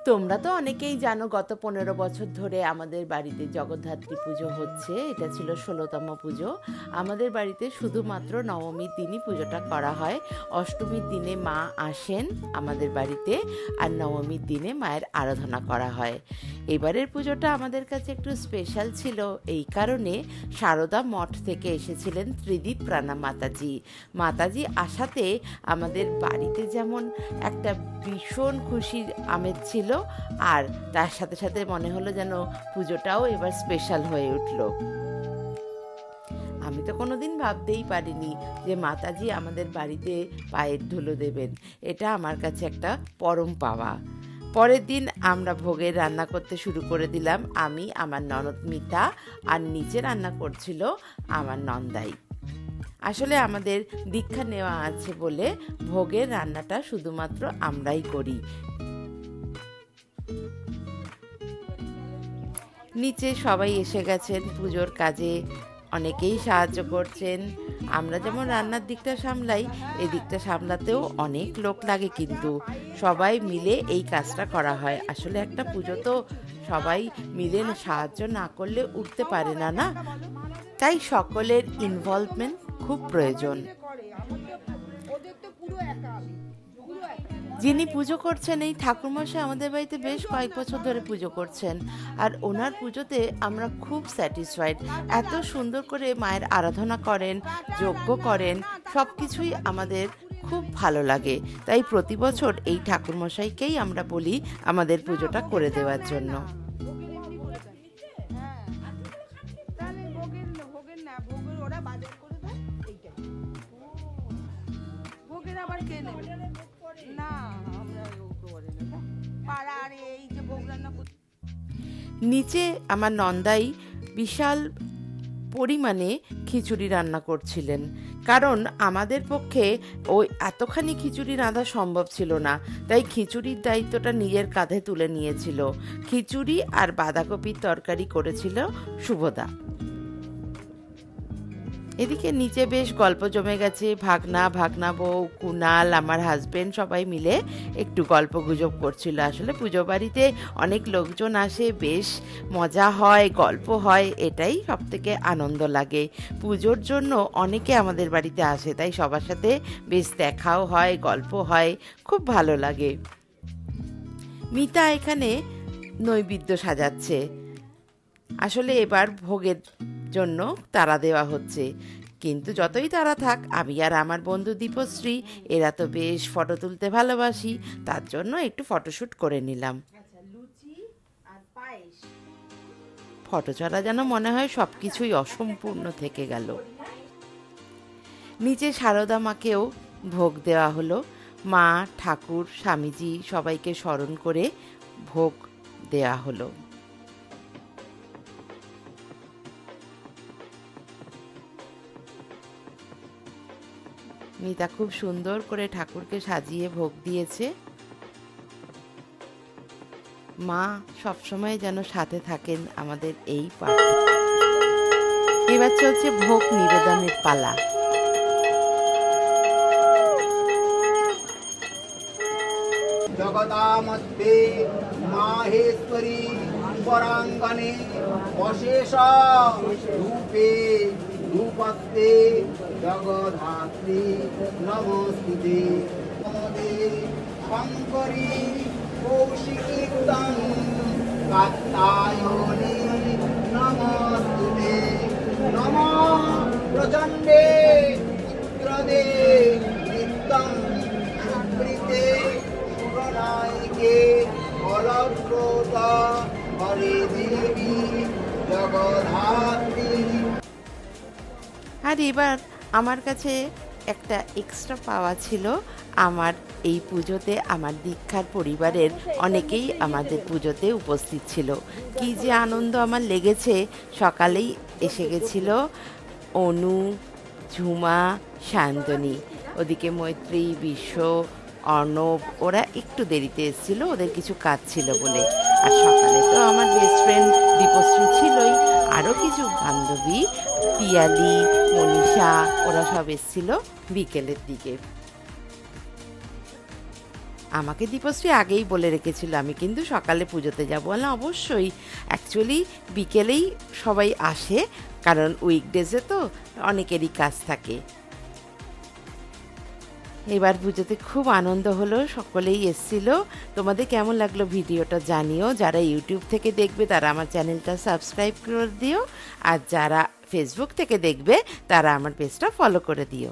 তোমরা তো অনেকেই জানো গত 15 বছর ধরে আমাদের বাড়িতে জগদ্ধাত্রী পুজো হচ্ছে। এটা ছিল 16তম পুজো। আমাদের বাড়িতে শুধুমাত্র নবমীর দিনই পুজোটা করা হয়। অষ্টমীর দিনে মা আসেন আমাদের বাড়িতে, আর নবমীর দিনে মায়ের আরাধনা করা হয়। এবারের পুজোটা আমাদের কাছে একটু স্পেশাল ছিল এই কারণে, সারদা মঠ থেকে এসেছিলেন ত্রিদীপ প্রাণা মাতাজি। মাতাজি আসাতে আমাদের বাড়িতে যেমন একটা ভীষণ খুশির আমেজ ছিল, আর তার সাথে সাথে মনে হলো যেন পুজোটাও এবার স্পেশাল হয়ে উঠল। আমি তো কোনোদিন ভাবতেই পারিনি যে মাতাজি আমাদের বাড়িতে পায়ের ধুলো দেবেন। এটা আমার কাছে একটা পরম পাওয়া। পরের দিন আমরা ভোগের রান্না করতে শুরু করে দিলাম, আমি, আমার ননদ মিতা, আর নিচে রান্না করছিল আমার নন্দাই। আসলে আমাদের দীক্ষা নেওয়া আছে বলে ভোগের রান্নাটা শুধুমাত্র আমরাই করি। নিচে সবাই এসে গেছেন পুজোর কাজে, অনেকেই সাহায্য করছেন। আমরা যেমন রান্নার দিকটা সামলাই, এই দিকটা সামলাতেও অনেক লোক লাগে, কিন্তু সবাই মিলে এই কাজটা করা হয়। আসলে একটা পুজো তো সবাই মিলে সাহায্য না করলে উঠতে পারে না, না? তাই সকলের ইনভলভমেন্ট খুব প্রয়োজন। যিনি পুজো করছেন এই ঠাকুরমশাই আমাদের বাড়িতে বেশ কয়েক বছর ধরে পুজো করছেন, আর ওনার পুজোতে আমরা খুব স্যাটিসফাইড। এত সুন্দর করে মায়ের আরাধনা করেন, যজ্ঞ করেন, সব কিছুই আমাদের খুব ভালো লাগে। তাই প্রতি বছর এই ঠাকুরমশাইকেই আমরা বলি আমাদের পুজোটা করে দেওয়ার জন্য। নিচে আমার নন্দাই বিশাল পরিমাণে খিচুড়ি রান্না করছিলেন, কারণ আমাদের পক্ষে ওই এতখানি খিচুড়ি রাঁধা সম্ভব ছিল না। তাই খিচুড়ির দায়িত্বটা নিজের কাঁধে তুলে নিয়েছিল। খিচুড়ি আর বাঁধাকপির তরকারি করেছিল শুভদা। এদিকে নিচে বেশ গল্প জমে গেছে। ভাগনা বউ, কুনাল, আমার হাজবেন্ড সবাই মিলে একটু গল্প গুজব করছিল। আসলে পুজো বাড়িতে অনেক লোকজন আসে, বেশ মজা হয়, গল্প হয়, এটাই সব থেকে আনন্দ লাগে। পুজোর জন্য অনেকে আমাদের বাড়িতে আসে, তাই সবার সাথে বেশ দেখাও হয়, গল্প হয়, খুব ভালো লাগে। মিতা এখানে নৈবেদ্য সাজাচ্ছে। আসলে এবার ভোগের জন্য তাড়া দেওয়া হচ্ছে, কিন্তু যতই তাড়া থাক, আমি আর আমার বন্ধু দীপশ্রী এরা তো বেশ ফটো তুলতে ভালোবাসি, তার জন্য একটু ফটোশ্যুট করে নিলাম। ফটো ছাড়া যেন মনে হয় সব কিছুই অসম্পূর্ণ থেকে গেল। নিচে সারদা মাকেও ভোগ দেওয়া হলো। মা, ঠাকুর, স্বামীজি সবাইকে স্মরণ করে ভোগ দেওয়া হলো। মিতা খুব সুন্দর করে ঠাকুরকে সাজিয়ে ভোগ দিয়েছে। মা সবসময় যেন সাথে থাকেন আমাদের এই পাঠে। এবার চলছে ভোগ নিবেদনের পালা। জগদামধ্যে মাহেশ্বরী পরাঙ্গনে অশেষ রূপে রূপস্তে জগধাত্রী নমস্তুতে নমদে শঙ্করী কৌশিকীর্তন কাত্যায়নী নমস্তুতে নম প্রচণ্ডে পুত্রদে নিত্যং সুপ্রীতে শুভনায়িকে অলক্রোতা হরে দেবী জগধাত্রী। আর এবার আমার কাছে একটা এক্সট্রা পাওয়া ছিল। আমার এই পুজোতে আমার দীক্ষার পরিবারের অনেকেই আমাদের পুজোতে উপস্থিত ছিল। কি যে আনন্দ আমার লেগেছে। সকালেই এসে গেছিল অনু, ঝুমা, শান্তনী, ওদিকে মৈত্রী, বিশ্ব, অর্ণব, ওরা একটু দেরিতে এসেছিল, ওদের কিছু কাজ ছিল বলে। আর সকালে তো আমার বেস্ট ফ্রেন্ড দীপশ্রী ছিলই, আরও কিছু বান্ধবী, পিয়ালি, মনীষা, ওরা সব এসেছিল বিকেলের দিকে। আমাকে দীপশ্রী আগেই বলে রেখেছিল আমি কিন্তু সকালে পুজোতে যাবো, বললাম অবশ্যই। অ্যাকচুয়ালি বিকেলেই সবাই আসে, কারণ উইকডেজে তো অনেকেরই কাজ থাকে। এবার পুজোতে খুব আনন্দ হলো, সকলেই এসছিল। তোমাদের কেমন লাগলো ভিডিওটা জানিও। যারা ইউটিউব থেকে দেখবে তারা আমার চ্যানেলটা সাবস্ক্রাইব করে দিও, আর যারা ফেসবুক থেকে দেখবে তারা আমার পেজটা ফলো করে দিও।